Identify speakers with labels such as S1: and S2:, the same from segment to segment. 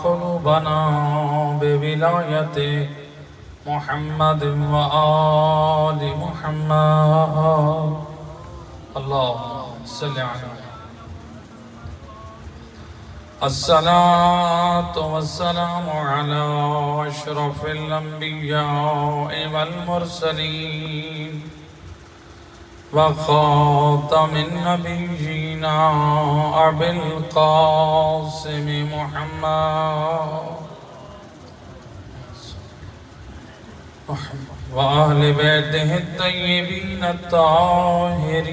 S1: قلوبنا بولاية محمد وآل محمد. اللهم صل على الصلاة والسلام على أشرف الأنبياء والمرسلين وخاتم النبيين أبي القاسم محمد وأهل بيته الطيبين الطاهرين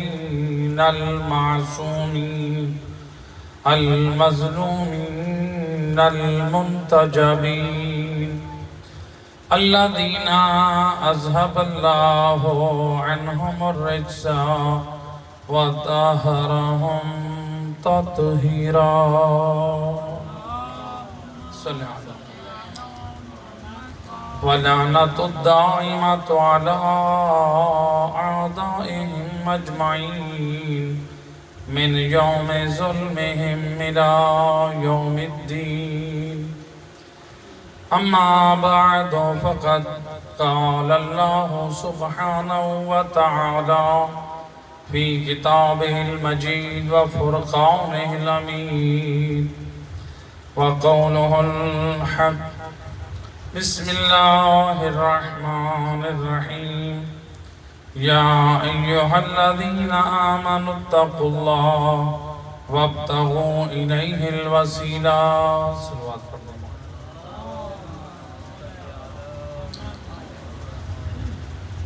S1: المعصومين المظلومين المنتجبين الذين أذهب الله عنهم الرجس وطهرهم تطهيرا. صلى على ولعنة الدائمة على أعدائهم أجمعين من يوم ظلمهم إلى يوم الدين. أما بعد فقد قال الله سبحانه وتعالى في كتابه المجيد وفرقانه الأمين وقوله الحق. بسم الله الرحمن الرحيم. يا أيها الذين آمنوا اتقوا الله وابتغوا إليه الوسيلة. صلوات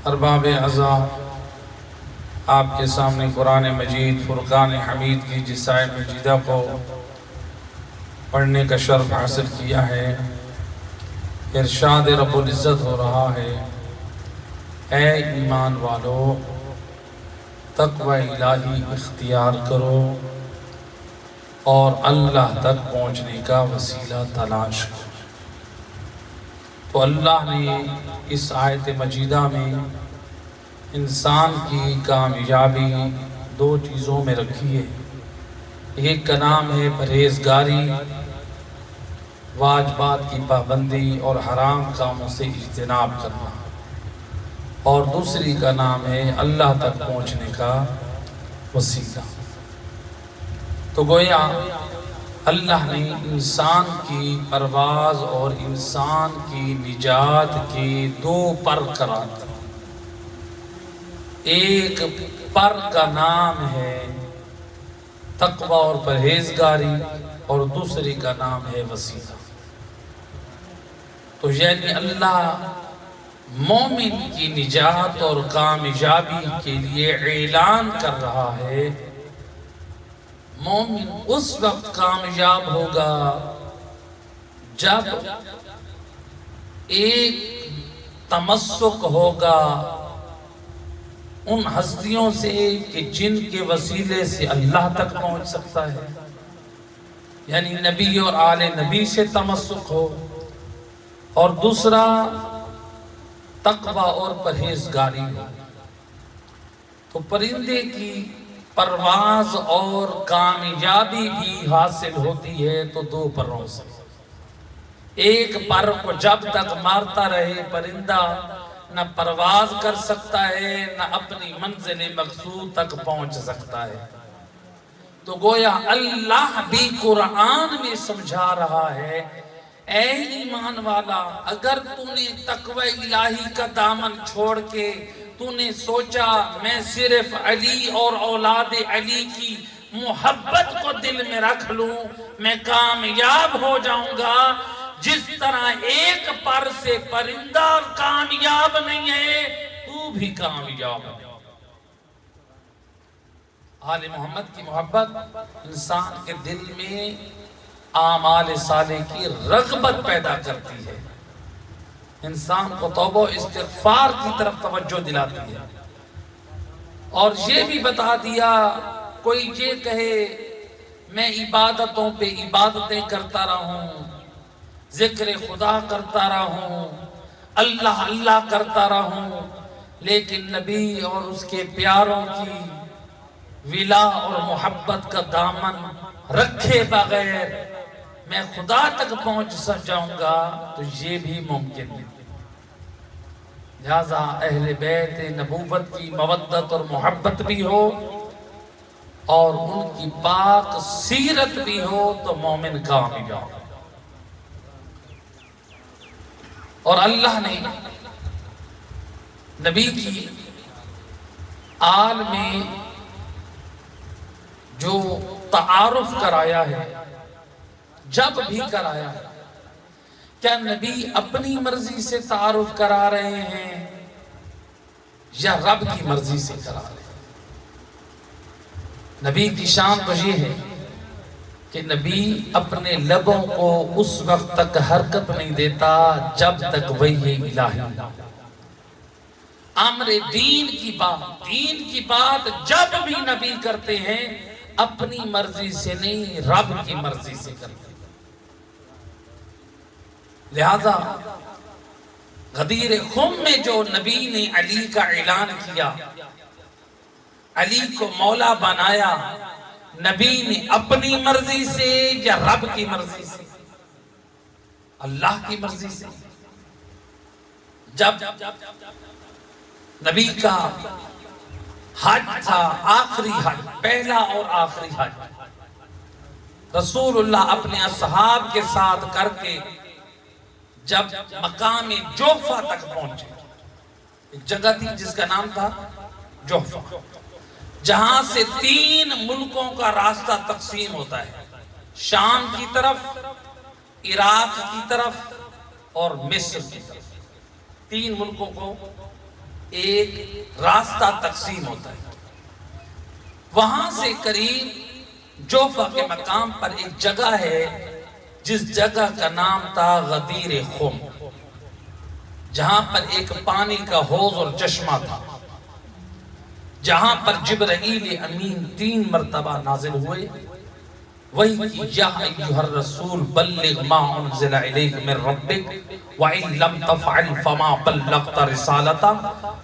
S1: ارباب عزا، آپ کے سامنے قرآن مجید فرقان حمید کی جس آیت مجیدہ کو پڑھنے کا شرف حاصل کیا ہے، ارشاد رب العزت ہو رہا ہے: اے ایمان والو، تقوی الہی اختیار کرو اور اللہ تک پہنچنے کا وسیلہ تلاش کرو. تو اللہ نے اس آیت مجیدہ میں انسان کی کامیابی دو چیزوں میں رکھی ہے. ایک کا نام ہے پرہیزگاری، واجبات کی پابندی اور حرام کاموں سے اجتناب کرنا، اور دوسری کا نام ہے اللہ تک پہنچنے کا وسیلہ. تو گویا اللہ نے انسان کی پرواز اور انسان کی نجات کے دو پر قرار دیا. ایک پر کا نام ہے تقوی اور پرہیزگاری، اور دوسری کا نام ہے وسیلہ. تو یعنی اللہ مومن کی نجات اور کامیابی کے لیے اعلان کر رہا ہے مومن اس وقت کامیاب ہوگا جب ایک تمسک ہوگا ان ہستیوں سے کہ جن کے وسیلے سے اللہ تک پہنچ سکتا ہے، یعنی نبی اور آل نبی سے تمسک ہو، اور دوسرا تقوی اور پرہیزگاری ہو. تو پرندے کی پرواز اور کامیابی بھی حاصل ہوتی ہے تو دو پروں سے. ایک پر کو جب تک مارتا رہے پرندہ نہ پرواز کر سکتا ہے نہ اپنی منزل مقصود تک پہنچ سکتا ہے. تو گویا اللہ بھی قرآن میں سمجھا رہا ہے: اے ایمان والا، اگر تو نے تقوی الہی کا دامن چھوڑ کے تو نے سوچا میں صرف علی اور اولاد علی کی محبت کو دل میں رکھ لوں میں کامیاب ہو جاؤں گا، جس طرح ایک پر سے پرندہ کامیاب نہیں ہے تو بھی کامیاب ہے. آل محمد کی محبت انسان کے دل میں اعمال صالح کی رغبت پیدا کرتی ہے، انسان کو توبہ و استغفار کی طرف توجہ دلاتی ہے. اور یہ بھی بتا دیا، کوئی یہ کہے میں عبادتوں پہ عبادتیں کرتا رہوں، ذکر خدا کرتا رہوں، اللہ اللہ کرتا رہوں، لیکن نبی اور اس کے پیاروں کی ولا اور محبت کا دامن رکھے بغیر میں خدا تک پہنچ جاؤں گا تو یہ بھی ممکن نہیں۔ لہذا اہل بیت نبوت کی مودت اور محبت بھی ہو اور ان کی پاک سیرت بھی ہو تو مومن کامیاب۔ اور اللہ نے نبی کی آل میں جو تعارف کرایا ہے، جب بھی کرایا ہے، کیا نبی اپنی مرضی سے تعارف کرا رہے ہیں یا رب کی مرضی سے کرا رہے ہیں؟ نبی کی شان تو یہ ہے کہ نبی اپنے لبوں کو اس وقت تک حرکت نہیں دیتا جب تک وحی الہی نہ ہو۔ امر دین کی بات جب بھی نبی کرتے ہیں اپنی مرضی سے نہیں، رب کی مرضی سے کرتے ہیں۔ لہذا غدیر خم میں جو نبی نے علی کا اعلان کیا، علی کو مولا بنایا، نبی نے اپنی مرضی سے یا رب کی مرضی سے؟ اللہ کی مرضی سے۔ جب نبی کا حج تھا، آخری حج، پہلا اور آخری حج، رسول اللہ اپنے اصحاب کے ساتھ کر کے جب مقام جوفہ تک پہنچے، ایک جگہ تھی جس کا نام تھا جوفہ، جہاں سے 3 ملکوں کا راستہ تقسیم ہوتا ہے، شام کی طرف، عراق کی طرف اور مصر کی طرف۔ 3 ملکوں کو ایک راستہ تقسیم ہوتا ہے۔ وہاں سے قریب جوفہ کے مقام پر ایک جگہ ہے جس جگہ کا نام تھا غدیر خم، جہاں پر ایک پانی کا حوض اور چشمہ تھا، جہاں پر جبرائیل امین 3 مرتبہ نازل ہوئے، وہی یا ایھا الرسول بلغ ما انزل الیک من ربک وان لم تفعل فما بلغت رسالتہ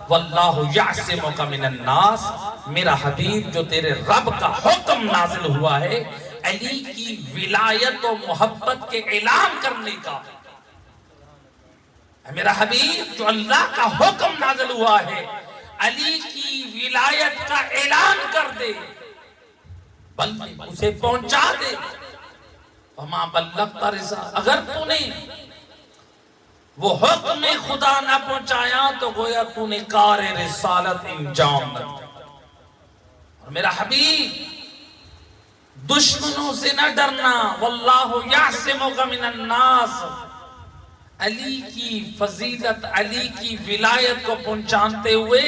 S1: واللہ یعصمک من الناس۔ میرا حبیب جو تیرے رب کا حکم نازل ہوا ہے علی کی ولایت و محبت کے اعلان کرنے کا، میرا حبیب جو اللہ کا حکم نازل ہوا ہے علی کی ولایت کا اعلان کر دے، بلکہ اسے پہنچا دے۔ وما بلغت رسالتہ، اگر تو نے وہ حکم خدا نہ پہنچایا تو گویا تو نے کار رسالت انجام نہ دیا۔ اور میرا حبیب دشمنوں سے نہ ڈرنا، واللہ یعصمک من الناس، علی کی فضیلت، علی کی ولایت کو پہنچانتے ہوئے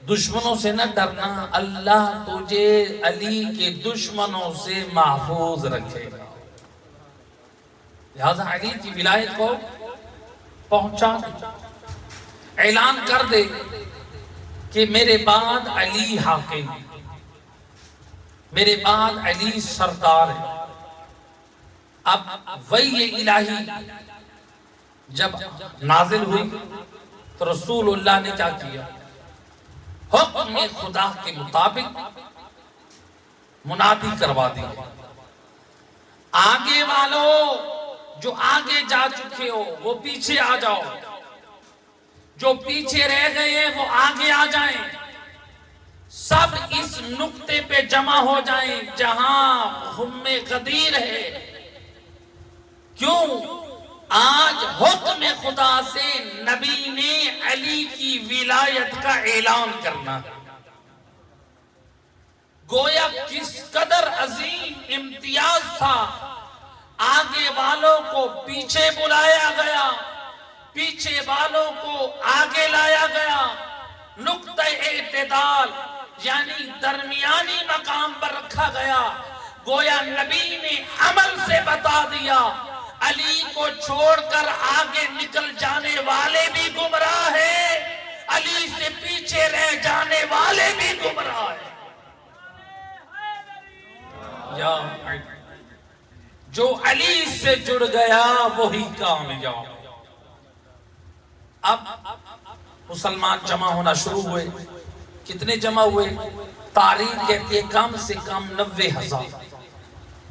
S1: دشمنوں سے نہ ڈرنا، اللہ تجھے علی کے دشمنوں سے محفوظ رکھے گا۔ لہذا علی کی ولایت کو پہنچا دے، اعلان کر دے کہ میرے بعد علی حاکم، میرے بعد علی سردار ہے۔ اب وحی الہی جب نازل ہوئی تو رسول اللہ نے کیا کیا؟ حکم خدا کے مطابق منادی کروا دی، آگے والوں جو آگے جا چکے ہو وہ پیچھے آ جاؤ، جو پیچھے رہ گئے وہ آگے آ جائیں، سب اس نقطے پہ جمع ہو جائیں جہاں خم غدیر ہے۔ کیوں؟ آج حکم خدا سے نبی نے علی کی ولایت کا اعلان کرنا ہے۔ گویا کس قدر عظیم امتیاز تھا، آگے والوں کو پیچھے بلایا گیا، پیچھے والوں کو آگے لایا گیا، نقطہ اعتدال یعنی درمیانی مقام پر رکھا گیا۔ گویا نبی نے عمل سے بتا دیا علی کو چھوڑ کر آگے نکل جانے والے بھی گمراہ ہیں، علی سے پیچھے رہ جانے والے بھی گمراہ ہیں۔ یا جو علی سے جڑ گیا وہی کامیاب۔ اب مسلمان جمع ہونا شروع ہوئے۔ کتنے جمع ہوئے؟ تاریخ کہتی ہے کم سے کم 90,000۔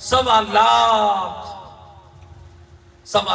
S1: 1.25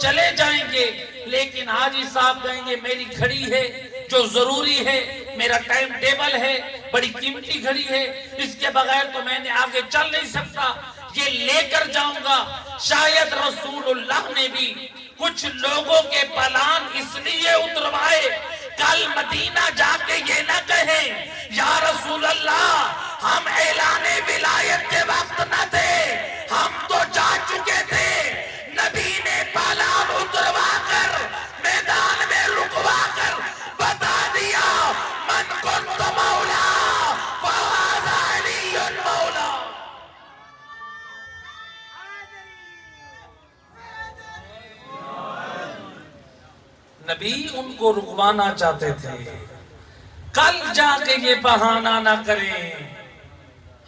S1: چلے جائیں گے، لیکن حاجی صاحب کہیں گے میری گھڑی ہے جو ضروری ہے، میرا ٹائم ٹیبل ہے، بڑی قیمتی گھڑی ہے، اس کے بغیر تو میں نے آگے چل نہیں سکتا، یہ لے کر جاؤں گا۔ شاید رسول اللہ نے بھی کچھ لوگوں کے پلان اس لیے اتروائے، کل مدینہ جا کے یہ نہ کہیں یا رسول اللہ ہم اعلان ولایت کے وقت نہ تھے، ہم تو جا چکے تھے۔ نبی نے پلان اتروا کر میدان میں رکوا کر بتا دیا من کنت مولا فہذا علی مولا۔ نبی ان کو رکوانا چاہتے تھے، کل جا کے یہ بہانہ نہ کریں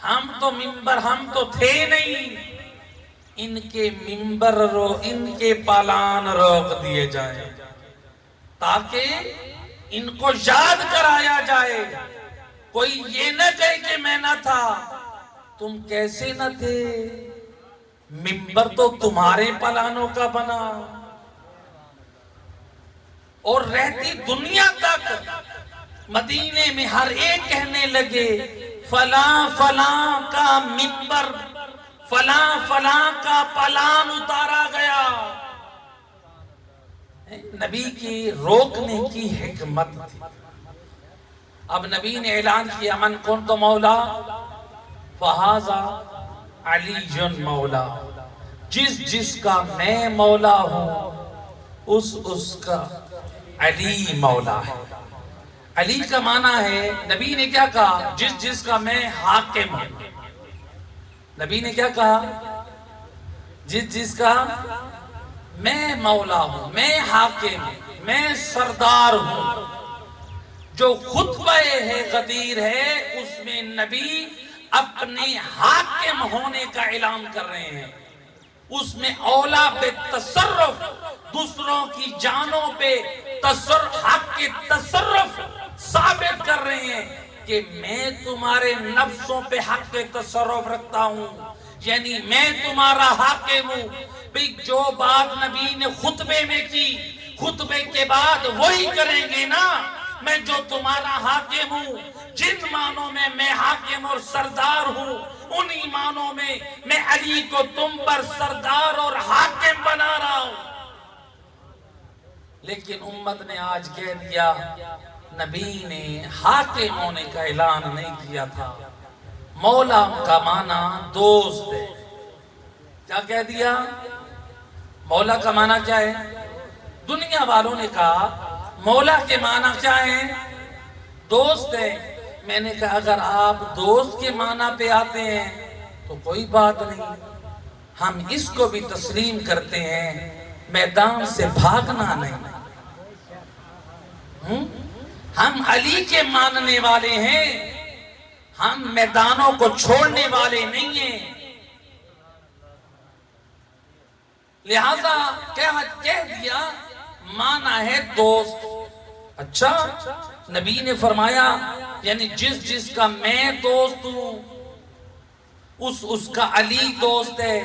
S1: ہم تو منبر، ہم تو تھے نہیں، ان کے منبر ان کے پالان روک دیے جائیں تاکہ ان کو یاد کرایا جائے، کوئی یہ نہ کہے کہ میں نہ تھا۔ تم کیسے نہ تھے؟ منبر تو تمہارے پلانوں کا بنا، اور رہتی دنیا تک مدینے میں ہر ایک کہنے لگے فلاں فلاں کا منبر، فلاں فلاں کا پلان اتارا گیا۔ نبی کی روکنے کی حکمت تھی۔ اب نبی نے اعلان کیا من کنت مولا فہذا علی مولا، جس جس کا میں مولا ہوں اس کا علی مولا ہے۔ علی کا معنی ہے، نبی نے کیا کہا؟ جس جس کا میں حاکم ہوں۔ نبی نے کیا کہا؟ جس جس کا میں مولا ہوں، میں حاکم ہوں، میں سردار ہوں۔ جو خطبہ ہے غدیر ہے اس میں نبی اپنے حاکم ہونے کا اعلان کر رہے ہیں، اس میں اولا بے تصرف، دوسروں کی جانوں پہ حق کے تصرف ثابت کر رہے ہیں کہ میں تمہارے نفسوں پہ حق کے تصرف رکھتا ہوں، یعنی میں تمہارا حاکم ہوں۔ بھئی جو بات نبی نے خطبے میں کی، خطبے کے بعد وہی کریں گے نا۔ میں جو تمہارا حاکم ہوں، جن معنوں میں میں حاکم اور سردار ہوں، انہی معنوں میں میں علی کو تم پر سردار اور حاکم بنا رہا ہوں۔ لیکن امت نے آج کہہ دیا نبی نے حاکم ہونے کا اعلان نہیں کیا تھا، مولا کا معنی دوست ہے۔ کیا کہہ دیا؟ مولا کا معنی کیا ہے؟ دنیا والوں نے کہا مولا کے معنی کیا ہے؟ دوست ہے۔ میں نے کہا اگر آپ دوست کے معنی پہ آتے ہیں تو کوئی بات نہیں، ہم اس کو بھی تسلیم کرتے ہیں، میدان سے بھاگنا نہیں۔ ہم علی کے ماننے والے ہیں، ہم میدانوں کو چھوڑنے والے نہیں ہیں۔ لہذا کہہ دیا مانا ہے دوست۔ اچھا، نبی نے فرمایا یعنی جس جس کا میں دوست ہوں اس کا علی دوست ہے۔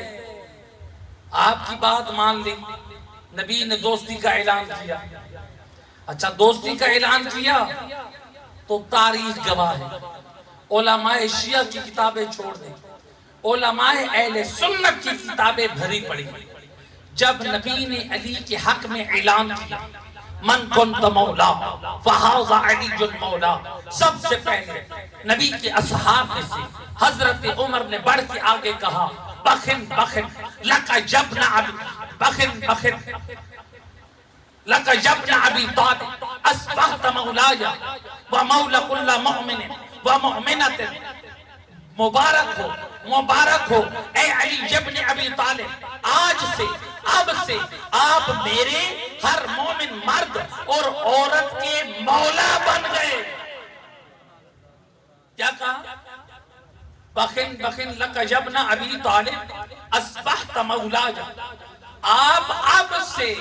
S1: آپ کی بات مان لی، نبی نے دوستی کا اعلان کیا۔ اچھا، دوستی کا اعلان کیا تو تاریخ گواہ ہے، علماء شیعہ کی کتابیں چھوڑ دیں، علماء اہل سنت کی کتابیں بھری پڑی۔ جب نبی نے علی کے حق میں اعلان کیا من کنت مولا فہذا علی مولا، سب سے پہلے نبی کے اصحاب میں سے حضرت عمر نے بڑھ کے آگے کہا بخن بخن لکا جبن ابی بخن بخن لکا جبن ابی طالب اصبحت مولایا ومولا کل مؤمن ومؤمنت، مبارک ہو مبارک ہو اے علی ابن ابی طالب، آج سے اب سے آپ میرے ہر مومن مرد اور عورت کے مولا بن گئے۔ کیا کہا؟ بخن بخن لک ابن ابی طالب اصبحت مولایا، آپ اب سے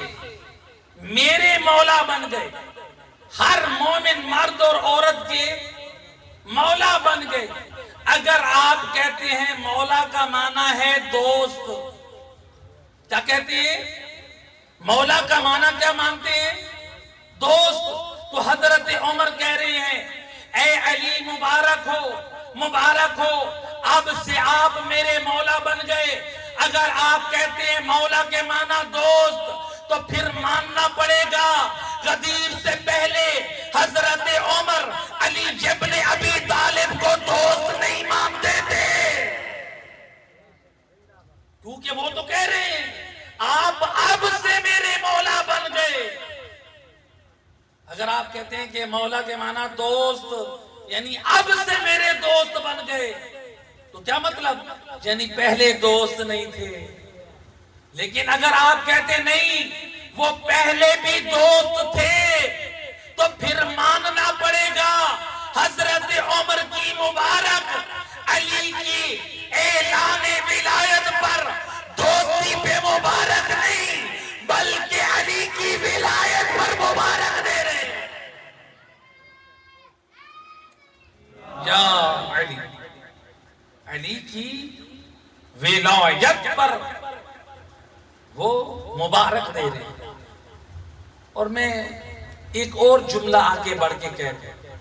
S1: میرے مولا بن گئے، ہر مومن مرد اور عورت کے مولا بن گئے۔ اگر آپ کہتے ہیں مولا کا معنی ہے دوست، کیا کہتے ہیں؟ مولا کا معنی کیا مانتے ہیں؟ دوست. تو حضرت عمر کہہ رہے ہیں اے علی مبارک ہو، مبارک ہو، اب سے آپ میرے مولا بن گئے. اگر آپ کہتے ہیں مولا کے معنی دوست تو پھر ماننا پڑے گا غدیر سے پہلے حضرت عمر علی ابن ابی طالب کو دوست نہیں مانتے تھے، کیونکہ وہ تو کہہ رہے ہیں آپ اب سے میرے مولا بن گئے. اگر آپ کہتے ہیں کہ مولا کے معنی دوست یعنی اب سے میرے دوست بن گئے تو کیا مطلب؟ یعنی پہلے دوست نہیں تھے. لیکن اگر آپ کہتے نہیں وہ پہلے بھی دوست تھے تو پھر ماننا پڑے گا حضرت عمر کی مبارک علی کی اعلان ولایت پر دوستی پہ مبارک نہیں بلکہ علی کی ولایت پر مبارک دے رہے ہیں. یا علی، علی کی ولایت پر وہ مبارک دے رہے ہیں. اور میں ایک اور جملہ آگے بڑھ کے کہتا ہوں،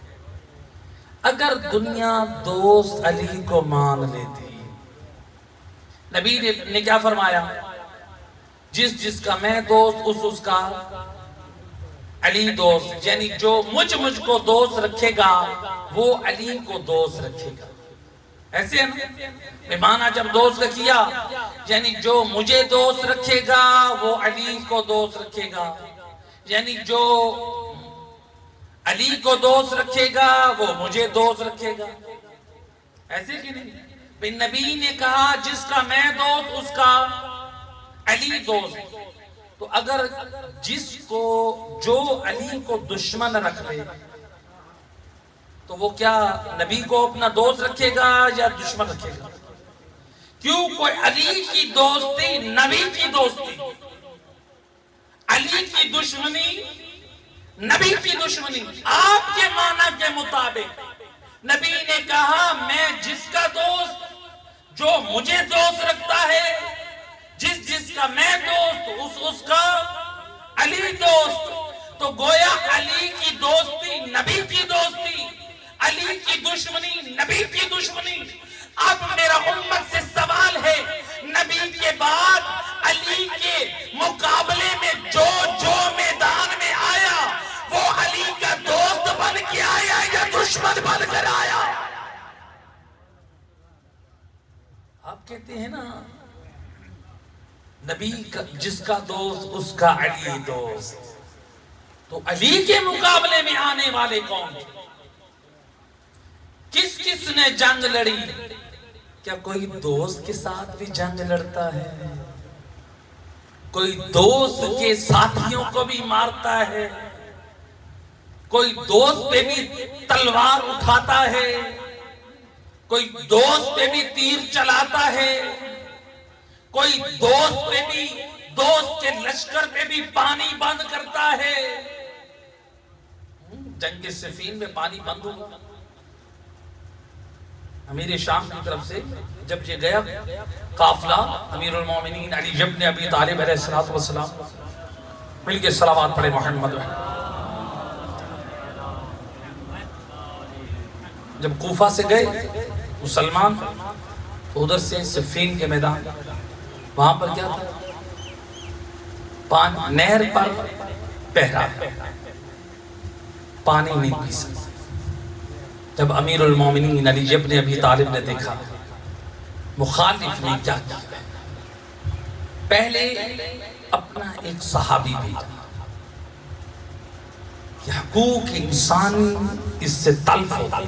S1: اگر دنیا دوست علی کو مان لیتی، نبی نے کیا فرمایا؟ جس کا میں دوست اس کا علی دوست، یعنی جو مجھ کو دوست رکھے گا وہ علی کو دوست رکھے گا. ایسے ہے نا؟ مہمانہ جب دوست کا کیا یعنی جو مجھے دوست رکھے گا وہ علی کو دوست رکھے گا، یعنی جو علی کو دوست رکھے گا وہ مجھے دوست رکھے گا. ایسے کہ نہیں؟ نبی نے کہا جس کا میں دوست اس کا علی دوست. تو اگر جس کو جو علی کو دشمن رکھ لے تو وہ کیا نبی کو اپنا دوست رکھے گا یا دشمن رکھے گا؟ کیوں؟ کوئی علی کی دوستی نبی کی دوستی، علی کی دشمنی نبی کی دشمنی. آپ کے معنی کے مطابق نبی نے کہا میں جس کا دوست جو مجھے دوست رکھتا ہے، جس کا میں دوست اس کا علی دوست. تو گویا علی کی دوستی نبی کی دوستی، علی کی دشمنی نبی کی دشمنی. اب میرا امت سے سوال ہے، نبی کے بعد علی کے مقابلے میں جو میدان میں آیا وہ علی کا دوست بن کے آیا یا دشمن بن کر آیا؟ آپ کہتے ہیں نا نبی کا جس کا دوست اس کا علی دوست. تو علی کے مقابلے میں آنے والے کون تھے؟ کس نے جنگ لڑی؟ کیا کوئی دوست کے ساتھ بھی جنگ لڑتا ہے؟ کوئی دوست کے ساتھیوں کو بھی مارتا ہے؟ کوئی دوست پہ بھی تلوار اٹھاتا ہے؟ کوئی دوست پہ بھی تیر چلاتا ہے؟ کوئی دوست پہ بھی دوست کے لشکر پہ بھی پانی بند کرتا ہے؟ جنگ صفین میں پانی بند ہوگا. امیر شام کی طرف سے جب یہ گیا قافلہ امیر المومنین علی ابن ابی طالب علیہ السلام مل کے صلوات پڑھے محمد. جب کوفہ سے گئے مسلمان تو ادھر سے صفین کے میدان، وہاں پر کیا تھا؟ نہر پر پہرا، پانی نہیں پی سکتا. جب امیر المومنین علی ابن ابی طالب نے دیکھا مخالف نے کیا کیا، پہلے اپنا ایک صحابی بھیجا کہ حقوق انسانی اس سے تلف ہوتا،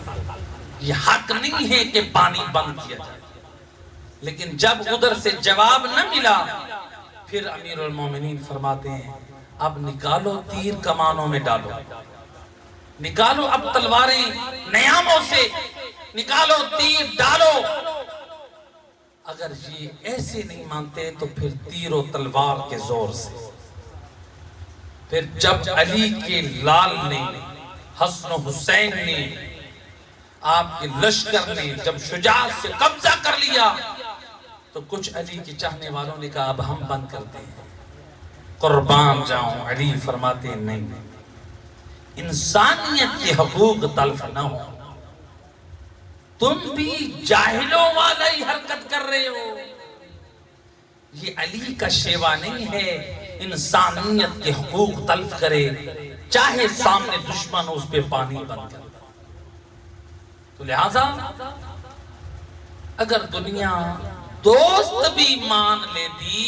S1: یہ حق نہیں ہے کہ پانی بند کیا جائے. لیکن جب ادھر سے جواب نہ ملا پھر امیر المومنین فرماتے ہیں اب نکالو تیر کمانوں میں ڈالو، نکالو اب تلواریں نیاموں سے نکالو، تیر ڈالو. اگر یہ ایسے نہیں مانتے تو پھر تیر و تلوار کے زور سے. پھر جب علی کے لال نے، حسن و حسین نے، آپ کے لشکر نے جب شجاعت سے قبضہ کر لیا تو کچھ علی کے چاہنے والوں نے کہا اب ہم بند کرتے ہیں. قربان جاؤں علی فرماتے نہیں، انسانیت کے حقوق تلف نہ ہو، تم بھی جاہلوں والا ہی حرکت کر رہے ہو۔ یہ علی کا شیوا نہیں ہے انسانیت کے حقوق تلف کرے، چاہے سامنے دشمن اس پہ پانی بند کر۔ تو لہذا اگر دنیا دوست بھی مان لیتی،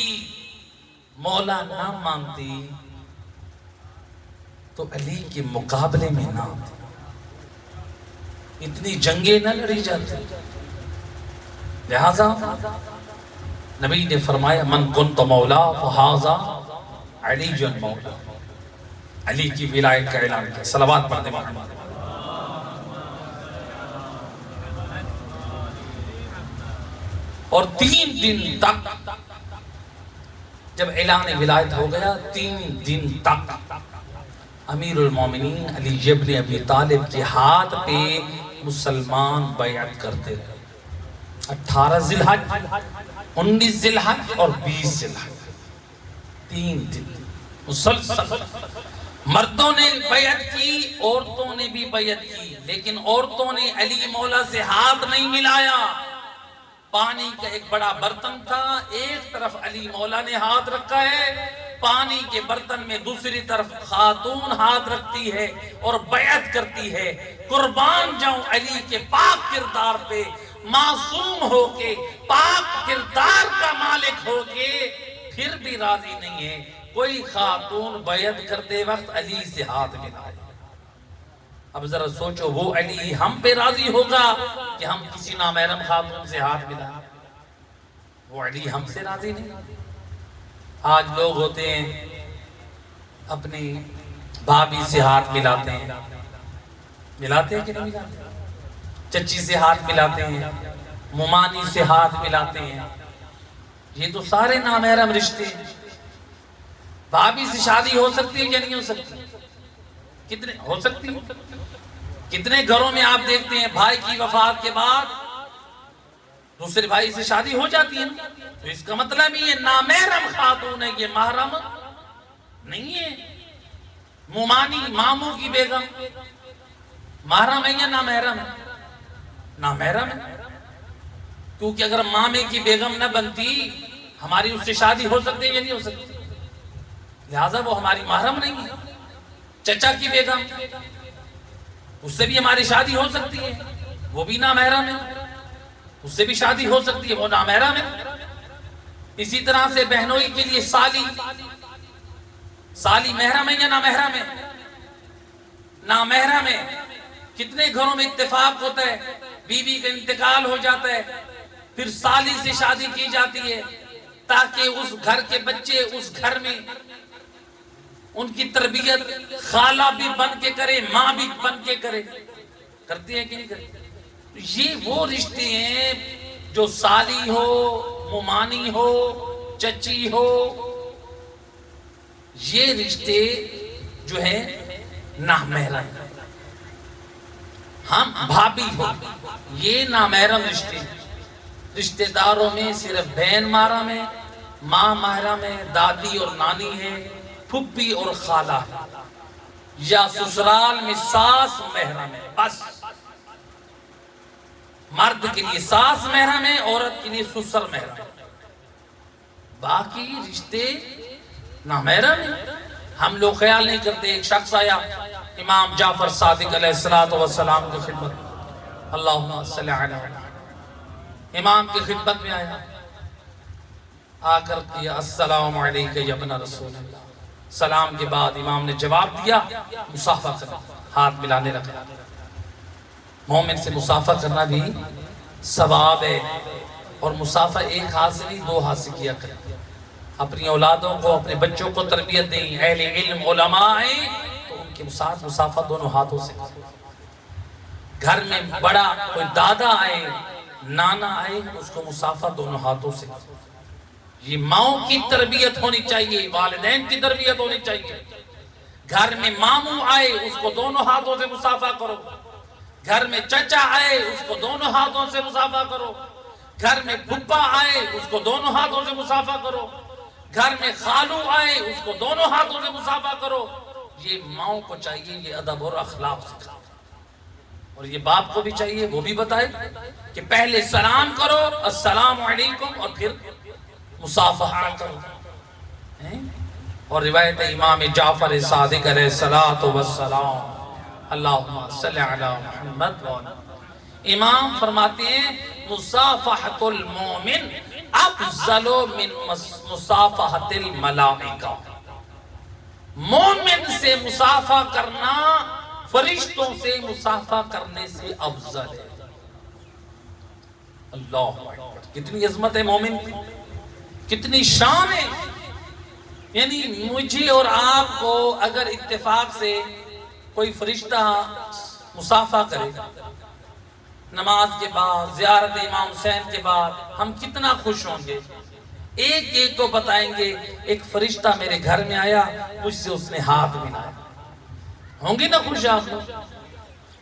S1: مولا نہ مانتی، تو علی کے مقابلے میں نہ آتی، اتنی جنگیں نہ لڑی جاتی۔ لہذا نبی نے فرمایا من کنت مولا فہذا علی مولا، علی کی ولایت کا اعلان کیا۔ صلوات پڑھتے محمد۔ اور 3 دن تک جب اعلان ولایت ہو گیا، 3 دن تک امیر المومنین علی ابن ابی طالب کے ہاتھ پہ مسلمان بیعت کرتے رہے۔ 18 ذی الحج، 19 ذی الحج اور 20 ذی الحج، 3 دن مسلسل مردوں نے بیعت کی، عورتوں نے بھی بیعت کی، لیکن عورتوں نے علی مولا سے ہاتھ نہیں ملایا۔ پانی کا ایک بڑا برتن تھا، ایک طرف علی مولا نے ہاتھ رکھا ہے، پانی کے برتن میں دوسری طرف خاتون ہاتھ رکھتی ہے اور بیعت کرتی ہے۔ قربان جاؤں علی کے پاک کردار پہ، معصوم ہو کے، پاک کردار کا مالک ہو کے، پھر بھی راضی نہیں ہے کوئی خاتون بیعت کرتے وقت علی سے ہاتھ ملائے۔ اب ذرا سوچو، وہ علی ہم پہ راضی ہوگا کہ ہم کسی نامحرم خاتون سے ہاتھ ملائیں؟ وہ علی ہم سے راضی نہیں۔ آج لوگ ہوتے ہیں اپنی بھابھی سے ہاتھ ملاتے ہیں، ملاتے ہیں کہ نہیں ملاتے؟ چچی سے ہاتھ ملاتے ہیں، ممانی سے ہاتھ ملاتے ہیں، یہ تو سارے نامحرم رشتے ہیں۔ بھابھی سے شادی ہو سکتی ہے یا نہیں ہو سکتی؟ کتنے ہو سکتی ہے؟ کتنے گھروں میں آپ دیکھتے ہیں بھائی کی وفات کے بعد دوسرے بھائی سے شادی ہو جاتی ہے، تو اس کا مطلب یہ نامحرم خاتون ہے، یہ محرم نہیں ہے۔ ممانی ماموں کی بیگم محرم ہے یا نامحرم ہے؟ نامحرم ہے، کیونکہ اگر مامے کی بیگم نہ بنتی ہماری اس سے شادی ہو سکتی ہے یا نہیں ہو سکتی؟ لہٰذا وہ ہماری محرم نہیں ہے۔ چچا کی بیگم، اس سے بھی ہماری شادی ہو سکتی ہے، وہ بھی نامحرم ہے، اس سے بھی شادی ہو سکتی ہے، وہ نامحرم ہے۔ اسی طرح سے بہنوئی کے لیے سالی محرم ہے یا نامحرم ہے؟ نامحرم ہے۔ کتنے گھروں میں اتفاق ہوتا ہے، بیوی کا انتقال ہو جاتا ہے، پھر سالی سے شادی کی جاتی ہے تاکہ اس گھر کے بچے اس گھر میں ان کی تربیت خالہ بھی بن کے کرے، ماں بھی بن کے کرے۔ کرتی ہے کہ نہیں کرتی؟ یہ وہ رشتے ہیں جو سالی ہو، ممانی ہو، چچی ہو، یہ رشتے جو ہیں نامحرم ہیں۔ ہم بھابھی ہو، یہ نامحرم رشتے، رشتے داروں میں صرف بہن محرم ہے، ماں محرم ہے، دادی اور نانی ہے، پھپھی اور خالہ ہے، یا سسرال میں ساس محرم ہے۔ بس مرد کے لیے ساس محرم ہے، عورت کے لیے سسر محرم ہے، باقی رشتے نامحرم ہیں۔ ہم لوگ خیال نہیں کرتے۔ ایک شخص آیا امام جعفر صادق علیہ السلام کی خدمت، اللہم صلی علی امام کی خدمت میں آیا، آ کر کیا السلام علیکہ یا ابن رسول اللہ۔ سلام کے بعد امام نے جواب دیا، مصافحہ کرنا، ہاتھ ملانے لگا۔ مومن سے مصافحہ کرنا بھی ثواب ہے، اور مصافحہ ایک ہاتھ سے نہیں 2 ہاتھ سے کیا کریں۔ اپنی اولادوں کو، اپنے بچوں کو تربیت دیں، اہل علم علماء ہیں تو ان کے ساتھ مصافحہ دونوں ہاتھوں سے۔ گھر میں بڑا کوئی دادا آئے، نانا آئے، اس کو مصافحہ دونوں ہاتھوں سے۔ یہ ماؤں کی تربیت ہونی چاہیے، والدین کی تربیت ہونی چاہیے۔ گھر میں ماموں آئے، اس کو دونوں ہاتھوں سے مصافحہ کرو۔ گھر میں چچا آئے، اس کو دونوں ہاتھوں سے مصافحہ کرو۔ گھر میں پھپھا آئے، اس کو دونوں ہاتھوں سے مصافحہ کرو۔ گھر میں خالو آئے اس کو دونوں ہاتھوں سے مصافحہ کرو. یہ ماؤں کو چاہیے یہ ادب اور اخلاق سکھائے، اور یہ باپ کو بھی چاہیے وہ بھی بتائے کہ پہلے سلام کرو السلام علیکم اور پھر مصافحہ کرو. اور روایت امام جعفر صادق علیہ الصلوۃ والسلام اللہم صلی علی محمد. امام فرماتے ہیں مصافحۃ المومن افضل من مصافحۃ الملائکہ. مومن سے مصافحہ کرنا فرشتوں سے مصافحہ کرنے سے افضل ہے. اللہ اکبر، کتنی عظمت ہے مومن کی، کتنی شان ہے. یعنی مجھے اور آپ کو اگر اتفاق سے کوئی فرشتہ مصافحہ کرے نماز کے بعد، زیارت امام حسین کے بعد، ہم کتنا خوش ہوں گے. ایک ایک کو بتائیں گے ایک فرشتہ میرے گھر میں آیا، مجھ سے اس نے ہاتھ ملایا. ہوں گے نا خوش آپ لوگ؟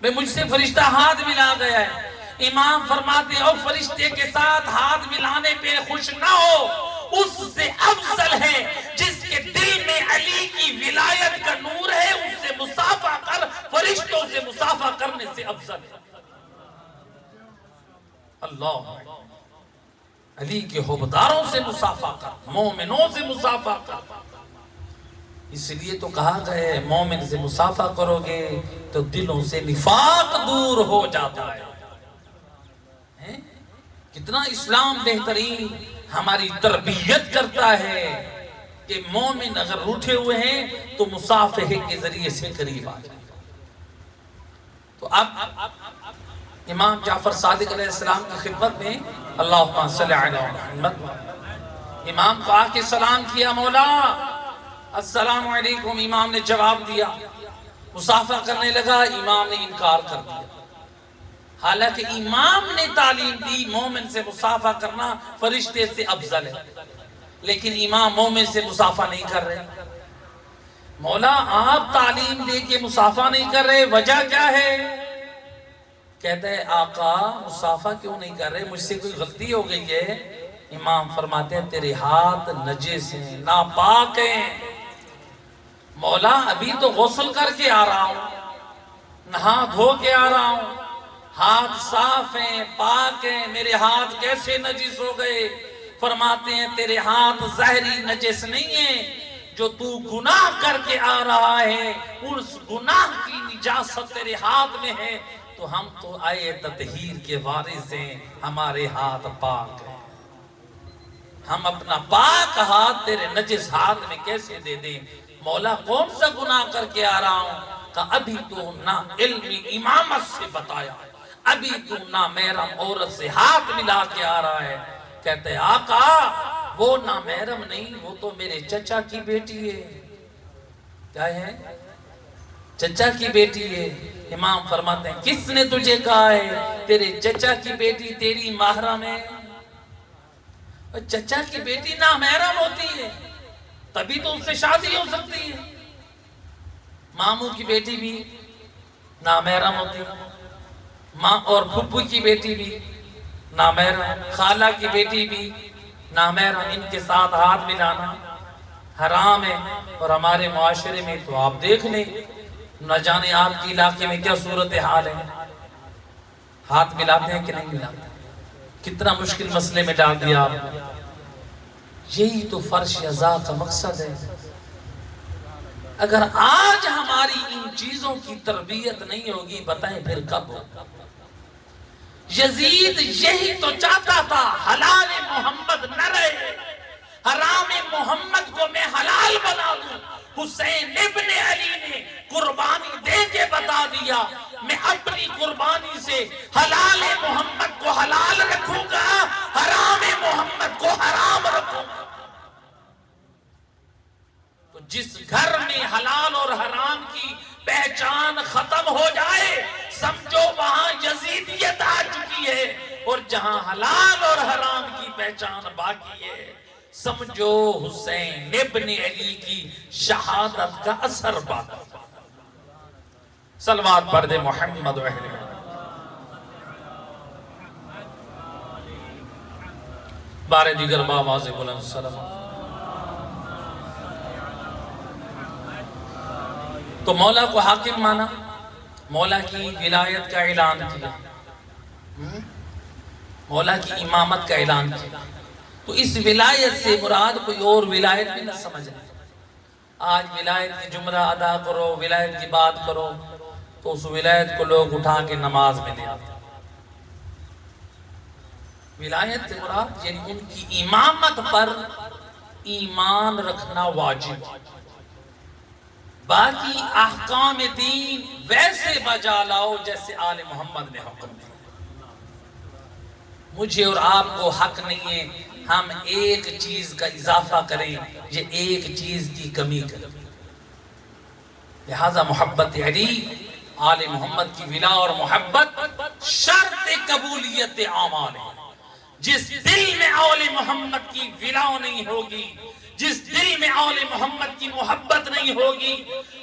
S1: بھئی مجھ سے فرشتہ ہاتھ ملا گیا ہے. امام فرماتے او فرشتے کے ساتھ ہاتھ ملانے پہ خوش نہ ہو، اس سے افضل ہے جس کے دل میں علی کی ولایت کا نور ہے، اس سے مصافحہ کر، فرشتوں سے مصافحہ کرنے سے افضل ہے. اللہ علی کے حبداروں سے مصافحہ کر، مومنوں سے مصافحہ کر. اس لیے تو کہا گیا ہے مومن سے مصافحہ کرو گے تو دلوں سے نفاق دور ہو جاتا ہے. کتنا اسلام بہترین ہماری تربیت کرتا ہے کہ مومن اگر روٹھے ہوئے ہیں تو مصافحے کے ذریعے سے قریب آ جائے. تو اب امام جعفر صادق علیہ السلام کی خدمت میں اللہم صلی علی محمد. امام کو آ کے سلام کیا، مولا السلام علیکم. امام نے جواب دیا، مصافحہ کرنے لگا، امام نے انکار کر دیا. حالانکہ امام نے تعلیم دی مومن سے مصافحہ کرنا فرشتے سے افضل ہے، لیکن امام مومن سے مصافحہ نہیں کر رہے. مولا آپ تعلیم دے کے مصافحہ نہیں کر رہے، وجہ کیا ہے؟ کہتا ہے آقا مصافحہ کیوں نہیں کر رہے، مجھ سے کوئی غلطی ہو گئی ہے. امام فرماتے ہیں تیرے ہاتھ نجس ہیں، ناپاک ہیں. مولا ابھی تو غسل کر کے آ رہا ہوں، نہا دھو کے آ رہا ہوں، ہاتھ صاف ہیں، پاک ہیں، میرے ہاتھ کیسے نجس ہو گئے؟ فرماتے ہیں تیرے ہاتھ ظاہری نجس نہیں ہیں، جو تو گناہ کر کے آ رہا ہے اس گناہ کی نجاست تیرے ہاتھ میں ہے. تو ہم تو آئے تطہیر کے وارث ہیں، ہمارے ہاتھ پاک ہیں. ہم اپنا پاک ہاتھ تیرے نجس ہاتھ میں کیسے دے دیں؟ مولا کون سا گناہ کر کے آ رہا ہوں؟ کہ ابھی تو نہ علم امامت سے بتایا، ابھی تو نہ محرم عورت سے ہاتھ ملا کے آ رہا ہے. کہتے ہیں آقا وہ نہ محرم نہیں، وہ تو میرے چچا کی بیٹی ہے. کیا ہے؟ چچا کی بیٹی ہے. امام فرماتے ہیں کس نے تجھے کہا ہے تیرے چچا کی بیٹی تیری محرم ہے؟ چچا کی بیٹی نامحرم ہوتی ہے تبھی تو اس سے شادی ہو سکتی ہے. ماموں کی بیٹی بھی نامحرم ہوتی ہے، ماں اور پھپھو کی بیٹی بھی نامحرم، خالہ کی بیٹی بھی نامحرم. ان کے ساتھ ہاتھ ملانا حرام ہے. اور ہمارے معاشرے میں تو آپ دیکھ لیں، نہ جانے آپ کے علاقے میں کیا صورتحال ہے، ہاتھ ملاتے ہیں کہ نہیں ملاتے؟ کتنا مشکل مسئلے میں ڈال دیا آپ نے. یہی تو فرش ازا کا مقصد ہے. اگر آج ہماری ان چیزوں کی تربیت نہیں ہوگی بتائیں پھر کب ہوگا؟ یزید یہی تو چاہتا تھا حلال محمد نہ رہے، حرام محمد کو میں حلال بنا دوں. حسین ابن علی نے قربانی دے کے بتا دیا میں اپنی قربانی سے حلال محمد کو حلال رکھوں گا، حرام محمد کو حرام رکھوں گا. تو جس گھر میں حلال اور حرام کی پہچان ختم ہو جائے سمجھو وہاں یزیدیت آ چکی ہے، اور جہاں حلال اور حرام کی پہچان باقی ہے سمجھو حسین ابن علی کی شہادت کا اثر باقی. صلوات پڑھ دے محمد و اہل بارے دیگر بآواز بلند سلام. تو مولا کو حاکم مانا، مولا کی ولایت کا اعلان کیا، مولا کی امامت کا اعلان کیا. تو اس ولایت سے مراد کوئی اور ولایت بھی نہ سمجھنا. آج ولایت کی جملہ ادا کرو، ولایت کی بات کرو تو اس ولایت کو لوگ اٹھا کے نماز میں لے آتے. ولایت سے مراد یعنی ان کی امامت پر ایمان رکھنا واجب، باقی احکام دین ویسے بجا لاؤ جیسے آل محمد نے حکم دیا. مجھے اور آپ کو حق نہیں ہے ہم ایک چیز کا اضافہ کریں، یہ ایک چیز کی کمی کریں. لہذا محبت علی، آل محمد کی ولا اور محبت شرط قبولیت اعمال ہے. جس دل میں آل محمد کی ولا نہیں ہوگی، جس دل میں آل محمد کی محبت نہیں ہوگی،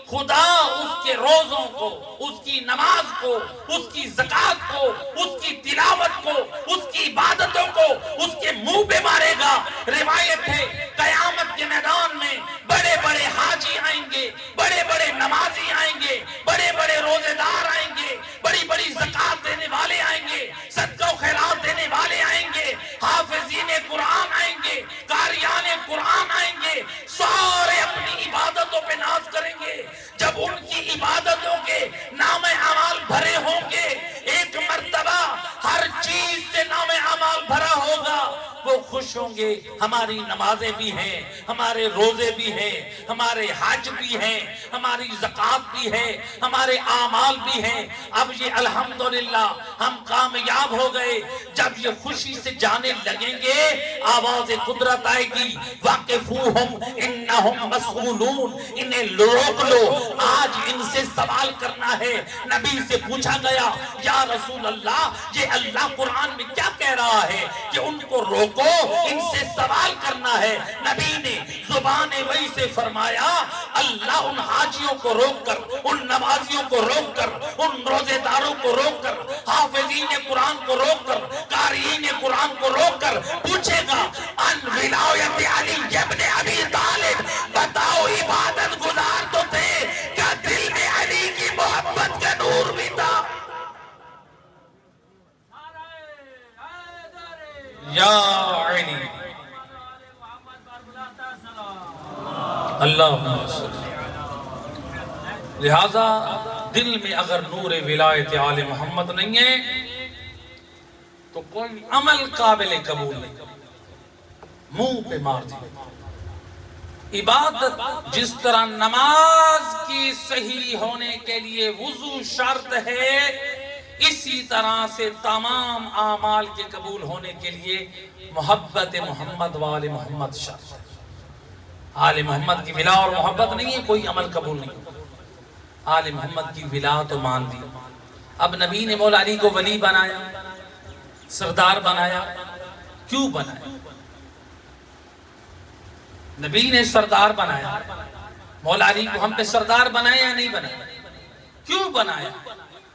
S1: خدا اس کے روزوں کو، اس کی نماز کو، اس کی زکوٰۃ کو، اس کی تلاوت کو، اس کی عبادتوں کو اس کے منہ پہ مارے گا. روایت ہے قیامت کے میدان میں بڑے بڑے حاجی آئیں گے، بڑے بڑے نمازی آئیں گے، بڑے بڑے روزے دار آئیں گے، بڑی بڑی زکوٰۃ دینے والے آئیں گے، صدقہ و خیرات دینے والے آئیں گے، حافظین قرآن آئیں گے، قاریان قرآن آئیں گے، سارے اپنی عبادتوں پہ ناز کریں گے. جب ان کی عبادتوں کے نام اعمال بھرے ہوں گے، ایک مرتبہ ہر چیز سے نام اعمال بھرا ہوگا، وہ خوش ہوں گے. ہماری نمازیں بھی ہیں، ہمارے روزے بھی ہیں، ہمارے حج بھی ہیں، ہماری زکوٰۃ بھی ہے، ہمارے اعمال بھی ہیں. اب یہ الحمدللہ ہم کامیاب ہو گئے. جب یہ خوشی سے جانے لگیں گے، آواز قدرت آئے گی، واقفوہم انہم مسئولون، انہیں روک لو، آج ان سے سوال کرنا ہے. نبی سے پوچھا گیا یا رسول اللہ یہ اللہ قرآن میں کیا کہہ رہا ہے کہ ان کو روکو، ان سے سوال کرنا ہے. نبی نے زبان وحی سے فرمایا اللہ ان حاجیوں کو روک کر، ان نمازیوں کو روک کر، ان روزے داروں کو روک کر، حافظین قرآن کو روک کر، قاریین قرآن کو روک کر پوچھے گا ان ولایت علی ابن ابی طالب، بتاؤ عبادت گزار تو تھے، کیا دل میں علی کی محبت کا نور بھی تھا؟ یا علی اللہ. لہذا دل میں اگر نور ولایت آل محمد نہیں ہے تو کوئی عمل قابل قبول نہیں، منہ پہ مار دی. عبادت جس طرح نماز کی صحیح ہونے کے لیے وضو شرط ہے، اسی طرح سے تمام اعمال کے قبول ہونے کے لیے محبت محمد و آل محمد شرط ہے. آل محمد کی ولا اور محبت نہیں ہے، کوئی عمل قبول نہیں. آل محمد کی ولا تو مان دی. اب نبی نے مولا علی کو ولی بنایا، سردار بنایا. کیوں بنایا؟ نبی نے سردار بنایا، مولا علی کو ہم پہ سردار بنایا یا نہیں بنایا؟ کیوں بنایا؟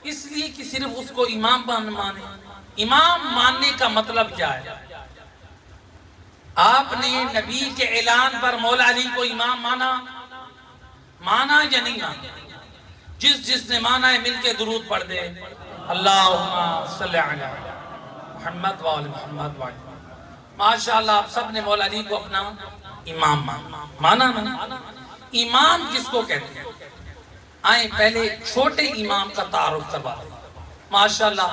S1: اس لیے کہ صرف اس کو امام مانے. امام ماننے کا مطلب کیا ہے؟ آپ نے نبی کے اعلان پر مولا علی کو امام مانا یا نہیں مانا؟ جس نے مانا ہے مل کے درود پڑھ دے، اللہم صلی علی محمد و آل محمد و علی. ماشاءاللہ آپ سب نے مولا علی کو اپنا امام مانا. امام کس کو کہتے ہیں؟ آئیں پہلے چھوٹے امام کا تعارف کروا دیں. ماشاءاللہ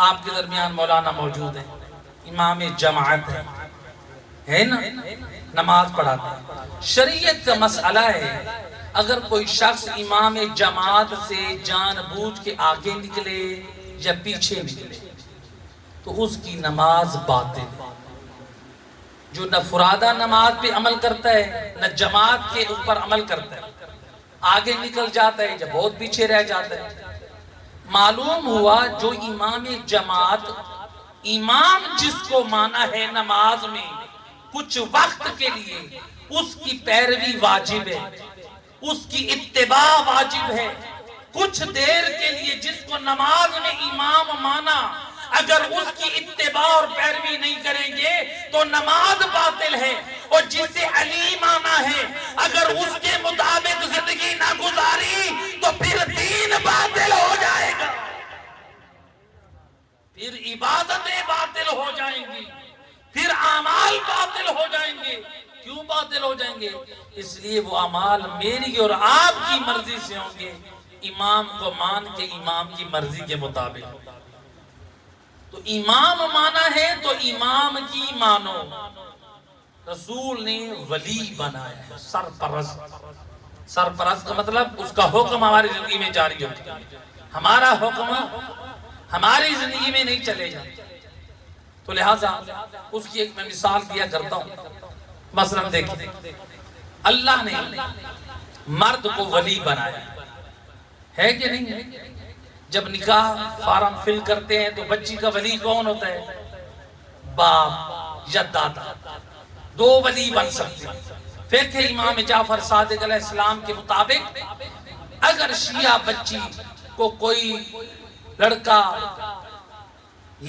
S1: آپ کے درمیان مولانا موجود ہیں، امام جماعت ہے نا، نماز پڑھاتے ہیں. شریعت کا مسئلہ ہے اگر کوئی شخص امام جماعت سے جان بوجھ کے آگے نکلے یا پیچھے نکلے تو اس کی نماز باطل ہے. جو نہ فرادہ نماز پہ عمل کرتا ہے نہ جماعت کے اوپر عمل کرتا ہے، آگے نکل جاتا ہے یا بہت پیچھے رہ جاتا ہے. معلوم ہوا جو امام جماعت، امام جس کو مانا ہے نماز میں کچھ وقت کے لیے اس کی پیروی واجب ہے، اس کی اتباع واجب ہے. کچھ دیر کے لیے جس کو نماز میں امام مانا، اگر اس کی اتباع اور پیروی نہیں کریں گے تو نماز باطل ہے، اور جسے علی مانا ہے اگر اس کے مطابق زندگی نہ گزاری تو پھر دین باطل ہو جائے گا، پھر عبادتیں باطل ہو جائیں گی، پھر اعمال باطل ہو جائیں گے۔ کیوں باطل ہو جائیں گے؟ اس لیے وہ اعمال میری اور آپ کی مرضی سے ہوں گے، امام کو مان کے امام کی مرضی کے مطابق۔ تو امام مانا ہے تو امام کی مانو۔ رسول نے ولی بنایا ہے، سرپرست۔ سرپرست کا مطلب اس کا حکم ہماری زندگی میں جاری ہوتا ہے، ہمارا حکم ہماری زندگی میں نہیں چلے گا۔ تو لہٰذا اس کی ایک میں مثال دیا کرتا ہوں۔ مثلا دیکھیں، اللہ نے مرد کو ولی بنایا ہے کہ نہیں؟ جب نکاح فارم فل کرتے ہیں تو بچی کا ولی کون ہوتا ہے؟ باپ یا دادا، دو ولی بن سکتے ہیں۔ فقہ امام جعفر صادق علیہ السلام کے مطابق اگر شیعہ بچی کو کوئی لڑکا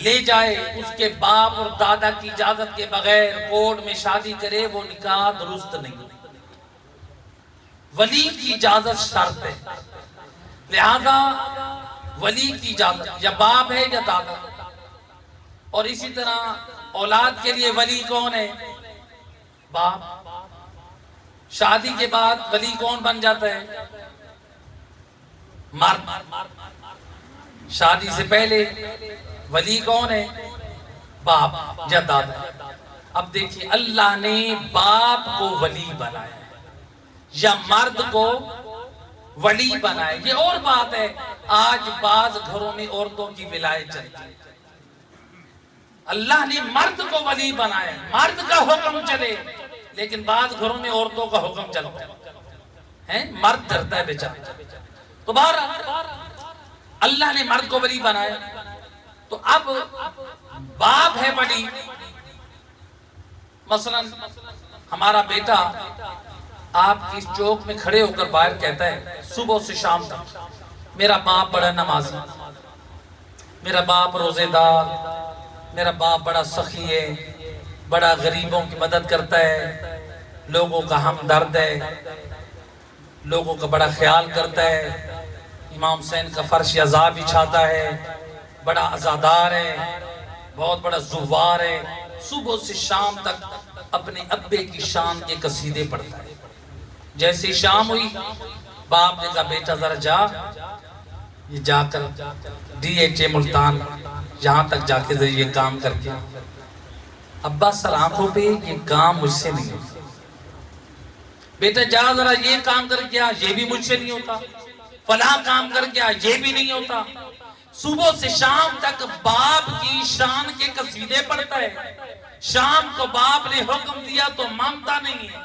S1: لے جائے اس کے باپ اور دادا کی اجازت کے بغیر کورٹ میں شادی کرے، وہ نکاح درست نہیں۔ ولی کی اجازت شرط ہے، لہذا ولی کی اجازت یا باپ ہے یا دادا۔ اور اسی طرح اولاد کے لیے ولی کون ہے؟ باپ۔ شادی کے بعد ولی کون بن جاتا ہے؟ مرد۔ شادی سے پہلے ولی کون ہے؟ باپ یا دادا۔ اب دیکھیے، اللہ نے باپ کو ولی بنایا یا مرد کو ولی بنائے۔ یہ اور بات ہے، آج بعض گھروں میں عورتوں کی ولایت چلتی ہے۔ اللہ نے مرد کو ولی بنایا، مرد کا حکم چلے، لیکن بعض گھروں میں عورتوں کا حکم چلتا ہے، مرد ڈرتا ہے بیچارہ۔ تو بہرحال اللہ نے مرد کو ولی بنایا، تو اب باپ ہے ولی۔ مثلا ہمارا بیٹا آپ کی چوک میں کھڑے ہو کر باہر کہتا ہے صبح سے شام تک میرا باپ بڑا نمازی، میرا باپ روزے دار، میرا باپ بڑا سخی ہے، بڑا غریبوں کی مدد کرتا ہے، لوگوں کا ہمدرد ہے، لوگوں کا بڑا خیال کرتا ہے، امام حسین کا فرش عزا بچھاتا ہے، بڑا عزادار ہے، بہت بڑا زوار ہے، صبح سے شام تک اپنے ابے کی شان کے قصیدے پڑھتا ہے۔ جیسے شام ہوئی باپ نے کہا بیٹا ذرا جا، یہ جا کر DHA ملتان یہاں تک جا کے یہ کام کر کے۔ ابا سر آنکھوں پہ یہ کام مجھ سے نہیں ہوتا، بیٹا جا ذرا یہ کام کر کے آ، یہ بھی مجھ سے نہیں ہوتا، فلاں کام کر کے آ، یہ بھی نہیں ہوتا۔ صبح سے شام تک باپ کی شان کے قصیدے پڑھتا ہے۔ شام کو باپ نے حکم دیا تو مانتا نہیں ہے۔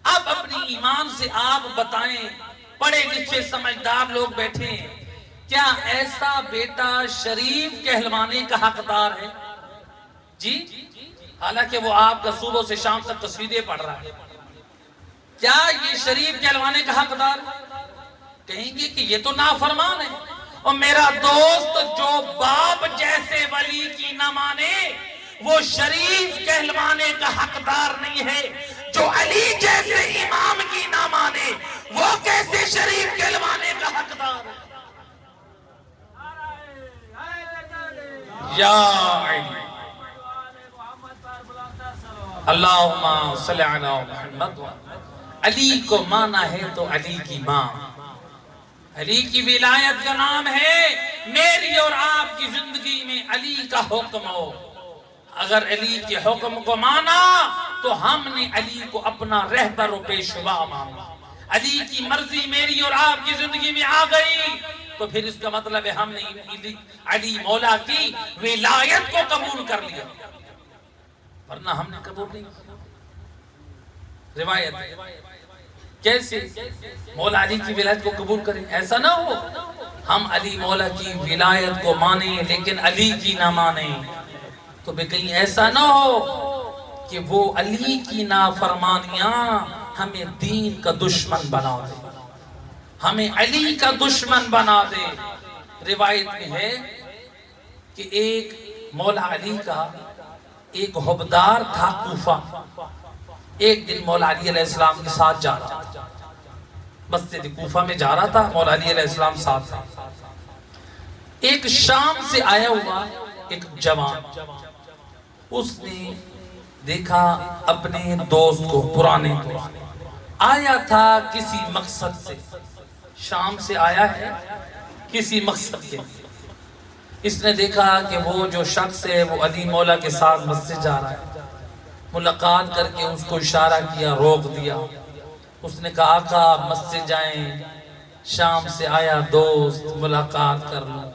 S1: اب اپنی ایمان سے آپ بتائیں، پڑھے لکھے سمجھدار لوگ بیٹھے ہیں، کیا ایسا بیٹا شریف کہلوانے کا حقدار ہے؟ جی، حالانکہ وہ آپ کا صبح سے شام تک قصیدے پڑھ رہا ہے، کیا یہ شریف کہلوانے کا حقدار ہے؟ کہیں گے کہ یہ تو نافرمان ہے۔ اور میرا دوست، جو باپ جیسے ولی کی نہ مانے وہ شریف کہلوانے کا حقدار نہیں ہے، جو علی جیسے امام کی نہ مانے وہ کیسے شریف کہلوانے کا حقدار ہے؟ یا علی اللہم صلی علی محمد۔ علی کو مانا ہے تو علی کی ماں، علی کی ولایت کا نام ہے۔ میری اور آپ کی زندگی میں علی کا حکم ہو، اگر علی کے حکم کو مانا تو ہم نے علی کو اپنا رہبر و پیشوا مانا۔ علی کی مرضی میری اور آپ کی زندگی میں آ گئی تو پھر اس کا مطلب ہے ہم نے علی مولا کی ولایت کو قبول کر لیا، ورنہ ہم نے قبول نہیں کیا۔ روایت کیسے مولا علی کی ولایت کو قبول کریں؟ ایسا نہ ہو ہم علی مولا کی ولایت کو مانیں لیکن علی کی نہ مانیں، تو بھی کہیں ایسا نہ ہو کہ وہ علی کی نافرمانیاں ہمیں دین کا دشمن بنا دے، ہمیں علی کا دشمن بنا دے۔ روایت میں ہے کہ ایک مولا علی کا ایک حبدار تھا کوفہ. ایک دن مولا علی علیہ السلام کے ساتھ جا رہا تھا، مسجد کوفہ میں جا رہا تھا، مولا علی علیہ السلام ساتھ تھا. ایک شام سے آیا ہوا ایک جوان، اس نے دیکھا اپنے دوست کو، پرانے دوست آیا تھا کسی مقصد سے، شام سے آیا ہے کسی مقصد کے. اس نے دیکھا کہ وہ جو شخص ہے وہ علی مولا کے ساتھ مسجد جا رہا ہے. ملاقات کر کے اس کو اشارہ کیا، روک دیا. اس نے کہا آقا مسجد جائیں، شام سے آیا دوست، ملاقات کر لوں.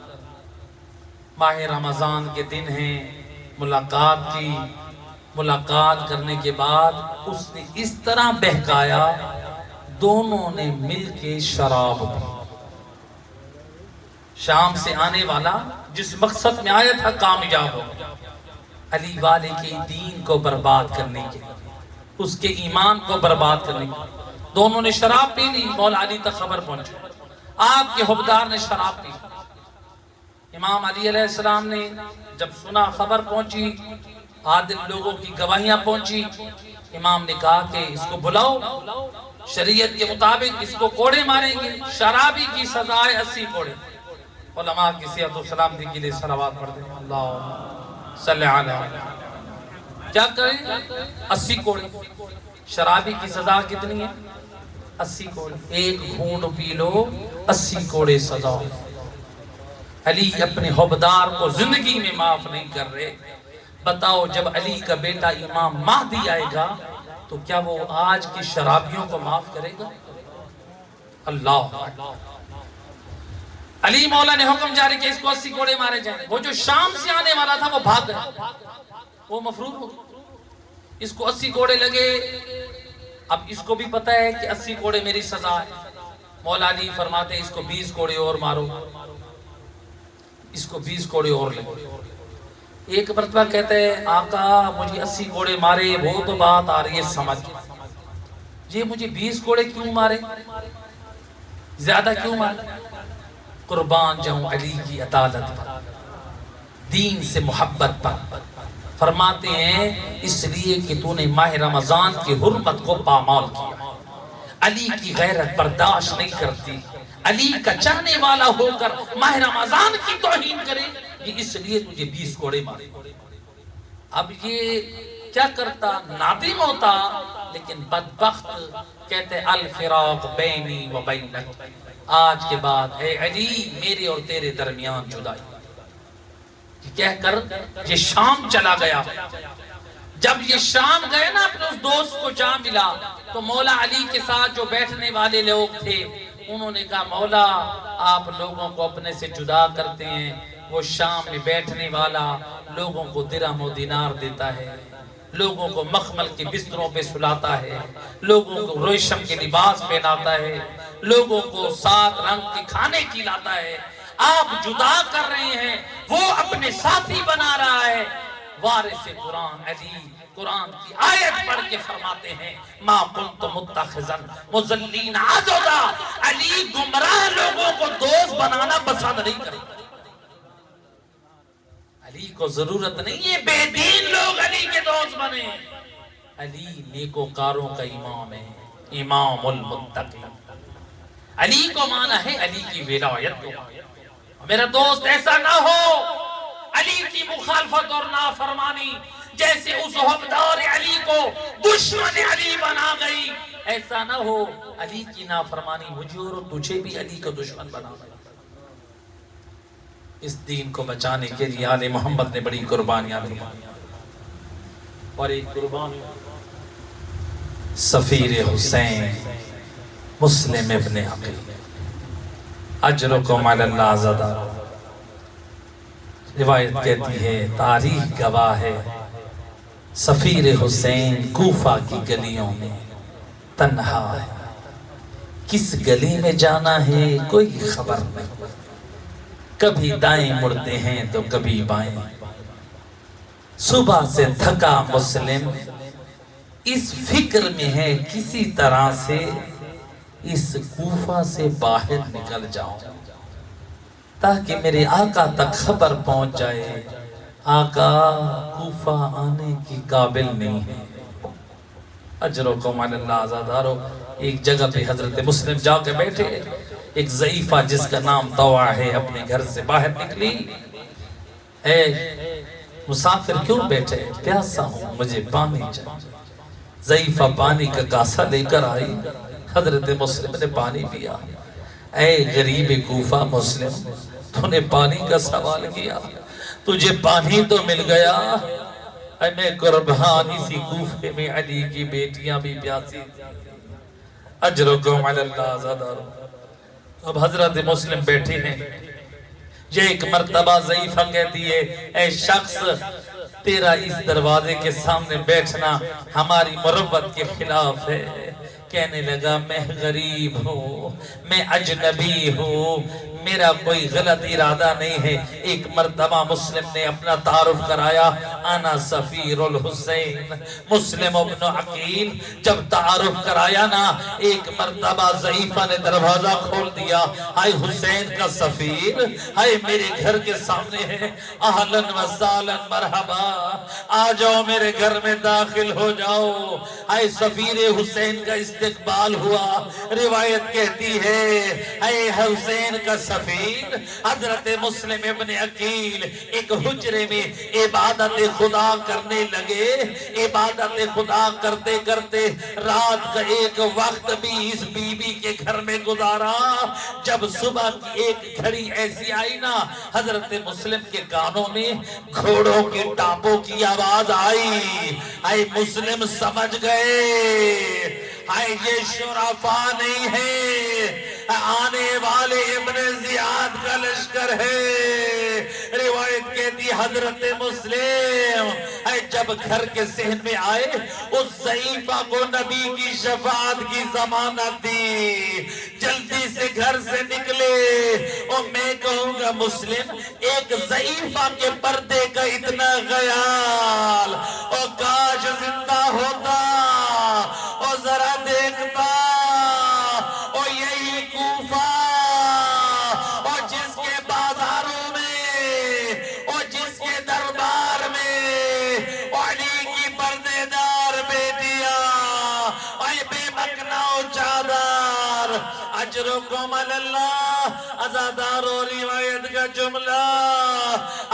S1: ماہ رمضان کے دن ہیں، ملاقات کی. ملاقات کرنے کے بعد اس نے اس طرح بہکایا، دونوں نے مل کے شراب پی. شام سے آنے والا جس مقصد میں آیا تھا کامیاب ہو گیا، علی والے کے دین کو برباد کرنے کے، اس کے ایمان کو برباد کرنے کے. دونوں نے شراب پی لی. مولا علی تک خبر پہنچی، آپ کے حبدار نے شراب پی. امام علی علیہ السلام نے جب سنا، خبر پہنچی، عادل لوگوں کی گواہیاں پہنچی، امام نے کہا کہ اس کو بلاؤ، شریعت کے مطابق اس کو کوڑے ماریں گے. شرابی کی سزا ہے 80 کوڑے. علماء کی صحت و سلامتی کے لیے صلوات پڑھ دیں. اللہ صلی علیہ. کیا کریں؟ 80 کوڑے. شرابی کی سزا کتنی ہے؟ 80 کوڑے. ایک گھونٹ پی لو 80 کوڑے سزا. علی اپنے حبدار کو زندگی میں معاف نہیں کر رہے. بتاؤ جب علی کا بیٹا امام مہدی آئے گا تو کیا وہ آج کی شرابیوں کو معاف کرے گا؟ اللہ. علی مولا نے حکم جاری کہ اس کو 80 کوڑے مارے جائیں. وہ جو شام سے آنے والا تھا وہ بھاگ گیا، وہ مفروض ہو گیا. اس کو 80 کوڑے لگے. اب اس کو بھی پتا ہے کہ 80 کوڑے میری سزا ہے. مولا علی فرماتے ہیں اس کو 20 کوڑے اور مارو، اس کو 20 کوڑے اور لگے. ایک مرتبہ کہتے ہیں آقا مجھے 80 کوڑے مارے، وہ تو بات آ رہی ہے سمجھ، یہ مجھے 20 کوڑے کیوں مارے، زیادہ کیوں مارے؟ قربان جاؤں علی کی عدالت پر، دین سے محبت پر. فرماتے ہیں اس لیے کہ تو نے ماہ رمضان کی حرمت کو پامال کیا. علی کی غیرت برداشت نہیں کرتی. علی کا چاہنے والا ہو کر ماہ رمضان کی توہین کرے، یہ اس لیے تجھے 20 کوڑے مارے. اب یہ کیا کرتا؟ نادم ہوتا، لیکن بدبخت کہتے الفراق بینی و بینک، آج کے بعد اے علی میرے اور تیرے درمیان جدائی. کہہ کر یہ شام چلا گیا. جب یہ شام گئے نا اپنے اس دوست کو جا ملا تو مولا علی کے ساتھ جو بیٹھنے والے لوگ تھے انہوں نے کہا مولا آپ لوگوں کو اپنے سے جدا کرتے ہیں. وہ شام میں بیٹھنے والا لوگوں کو درہم و دینار دیتا ہے، لوگوں کو مخمل کے بستروں پہ سلاتا ہے، لوگوں کو ریشم کے لباس پہناتا ہے، لوگوں کو 7 رنگ کے کھانے کھلاتا ہے. آپ جدا کر رہے ہیں، وہ اپنے ساتھی بنا رہا ہے. وارث قرآن علی قرآن کی آیت پڑھ کے فرماتے ہیں ما کنت متخذا مضلین عضدا، علی گمراہ لوگوں کو دوست بنانا پسند نہیں کرتا. علی کو ضرورت نہیں ہے بے دین لوگ علی کے دوست بنے. علی نیکوکاروں کا امام ہے، امام المتقین. علی کو مانا ہے علی کی ولایت کو. میرا دوست ایسا نہ ہو علی کی مخالفت اور نافرمانی جیسے اس حبدار علی کو دشمن علی بنا گئی، ایسا نہ ہو علی کی نافرمانی مجھے اور تجھے بھی علی کا دشمن بنا گئی. اس دین کو بچانے کے لیے آل محمد نے بڑی قربانیاں دی، اور ایک قربانی سفیر حسین مسلم ابن عقیل اجرکم علی اللہ زدہ. روایت کہتی ہے، تاریخ گواہ ہے، سفیر حسین کوفہ کی گلیوں میں تنہا ہے. کس گلی میں جانا ہے کوئی خبر نہیں، کبھی دائیں مڑتے ہیں تو کبھی بائیں. صبح سے تھکا مسلم اس فکر میں ہے کسی طرح سے اس کوفہ سے باہر نکل جاؤں. تاکہ میرے آقا تک خبر پہنچ جائے آقا کوفہ آنے کی قابل نہیں ہے۔ اجرکم علی اللہ عزادارو، ایک جگہ پہ حضرت مسلم جا کے بیٹھے، ایک ضعیفہ جس کا نام طوع ہے اپنے گھر سے باہر نکلی، اے مسافر کیوں بیٹھے؟ پیاسا ہوں، مجھے پانی چاہیے۔ ضعیفہ پانی کا کاسہ لے کر آئی، حضرت مسلم نے پانی پیا۔ اے غریب کوفہ مسلم، تو نے پانی کا سوال کیا، تجھے پانی تو مل گیا، اے میں قربان اسی کوفے میں علی کی بیٹیاں بھی پیاسی تھی۔ اجرکم علی اللہ عزادارو، اب حضرت مسلم بیٹھے ہیں، یہ ایک مرتبہ ضعیفہ کہتی ہے اے شخص، تیرا اس دروازے کے سامنے بیٹھنا ہماری مروت کے خلاف ہے۔ کہنے لگا میں غریب ہوں، میں اجنبی ہوں، میرا کوئی غلط ارادہ نہیں ہے۔ ایک مرتبہ مسلم نے اپنا تعارف کرایا، انا سفیر الحسین مسلم ابن عقیل۔ جب تعارف کرایا نا، ایک مرتبہ ضعیفہ نے دروازہ کھول دیا، ہائے حسین کا سفیر، ہائے میرے گھر کے سامنے ہے، اہلاً و سہلاً مرحبا، آ جاؤ میرے گھر میں داخل ہو جاؤ۔ ہائے سفیر حسین کا استقبال ہوا۔ روایت کہتی ہے اے حسین کا سفیر، حضرت مسلم ابن عقیل ایک حجرے میں عبادت خدا کرنے لگے۔ عبادت خدا کرتے کرتے رات کا ایک وقت بھی اس بی بی کے گھر میں گزارا۔ جب صبح کی ایک گھڑی ایسی آئی نا، حضرت مسلم کے کانوں میں گھوڑوں کے ٹانپوں کی آواز آئی۔ اے مسلم سمجھ گئے آئے یہ شرفا نہیں ہے، آنے والے ابن زیاد کا لشکر ہے۔ روایت کہتی حضرت مسلم جب گھر کے صحن میں آئے، اس ضعیفہ کو نبی کی شفاعت کی ضمانت دی، جلدی سے گھر سے نکلے۔ اور میں کہوں گا مسلم، ایک ضعیفہ کے پردے کا اتنا خیال، اور کاش زندہ ہوتا اور ذرا دیکھتا، اور یہی کوفہ اور جس کے بازاروں میں اور جس کے دربار میں علی کی پردے دار بیٹیاں، اے بے مکنا و چادر، اجرکم علی اللہ عزادارو، روایت کا جملہ،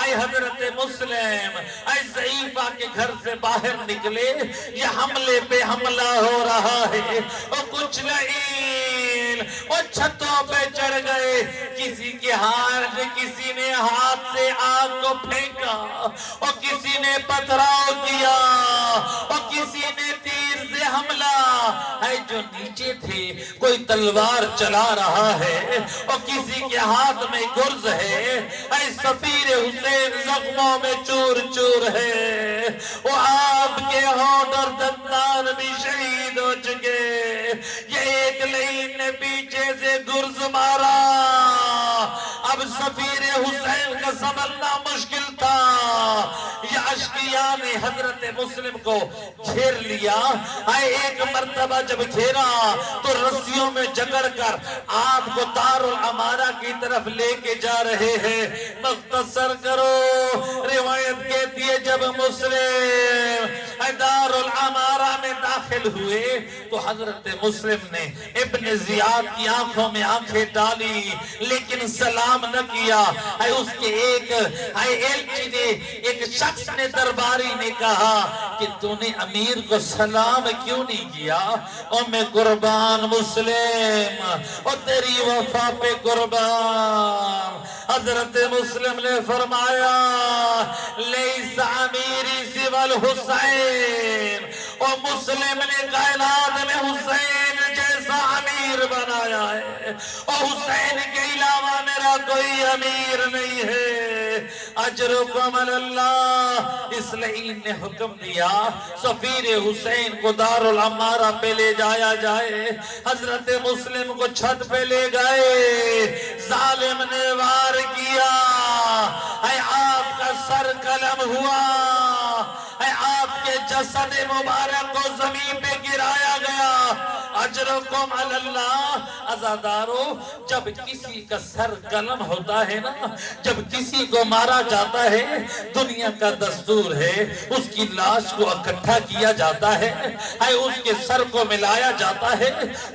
S1: اے حضرت مسلم اے ضعیفہ کے گھر سے باہر نکلے، یہ حملے پہ حملہ ہو رہا ہے، اور کچھ نہیں، اور چھتوں پہ چڑھ گئے، کسی نے ہاتھ سے آگ کو پھینکا، اور کسی نے پتھراؤ کیا، اور کسی نے تیر سے حملہ، اے جو نیچے تھے کوئی تلوار چلا رہا ہے، اور کسی کے ہاتھ میں گرز ہے، اے سفیر حسین زخموں میں چور چور ہے، وہ آپ کے ہونٹ اور دندان بھی شہید ہو چکے، یہ ایک لعین نے پیچھے سے گرز مارا۔ اب سفیر حسین کا سنبھلنا مشکل تھا، یہ اشقیاء نے حضرت مسلم کو گھیر لیا۔ ایک مرتبہ جب گھیرا تو رسیوں میں جکڑ کر آپ کو دار العمارہ کی طرف لے کے جا رہے ہیں۔ مختصر کرو، روایت کہتی ہے جب مسلم دار العمارہ میں داخل ہوئے تو حضرت مسلم نے ابن زیاد کی آنکھوں میں آنکھیں ڈالی، لیکن سلام نہ کیا۔ اس کے ایک شخص نے درباری نے کہا کہ تو نے امیر کو سلام کیوں نہیں کیا؟ اور میں قربان مسلم، اور تیری وفا پہ قربان۔ حضرت مسلم نے فرمایا لیس امیری سوى الحسین، اور مسلم نے کائنات میں حسین جیسا امیر بنایا ہے، اور حسین کے علاوہ میرا کوئی امیر نہیں ہے۔ اجرکم علی اللہ، اس لعین نے حکم دیا سفیر حسین کو دار العمارہ پہ لے جایا جائے۔ حضرت مسلم کو چھت پہ لے گئے، ظالم نے وار کیا، اے آپ کا سر قلم ہوا، اے آپ کے جسد مبارک کو زمین پہ گرایا گیا۔ اجرکم علی اللہ. عزادارو جب کسی کا سر قلم ہوتا ہے نا، جب کسی کو مارا جاتا ہے، دنیا کا دستور ہے اس کی لاش کو اکٹھا کیا جاتا ہے، اس کے سر کو ملایا جاتا ہے،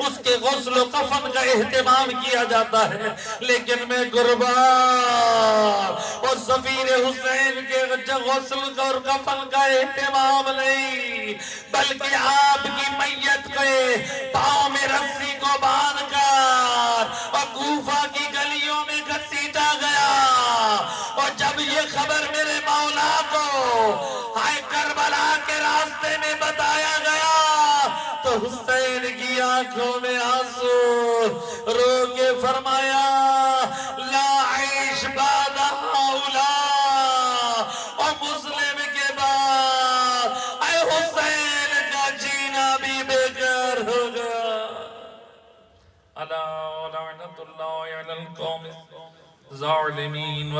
S1: اس کے غسل و کفن کا اہتمام کیا جاتا ہے. لیکن میں قربان اور سفیر حسین کے غسل اور کفن کا اہتمام نہیں، بلکہ آپ کی میت کے پاؤں میں رسی کو باندھ کر اور کوفہ کی گلیوں میں گھسیٹا گیا. اور جب یہ خبر میرے مولا کو کربلا کے راستے میں بتایا گیا تو حسین کی آنکھوں میں آنسو رو کے فرمایا لا عیش بعد ہؤلاء. اور مسلم کے بعد اے حسین کا جینا بھی بیکار ہو گیا. الا لعنت اللہ علی القوم الظالمین.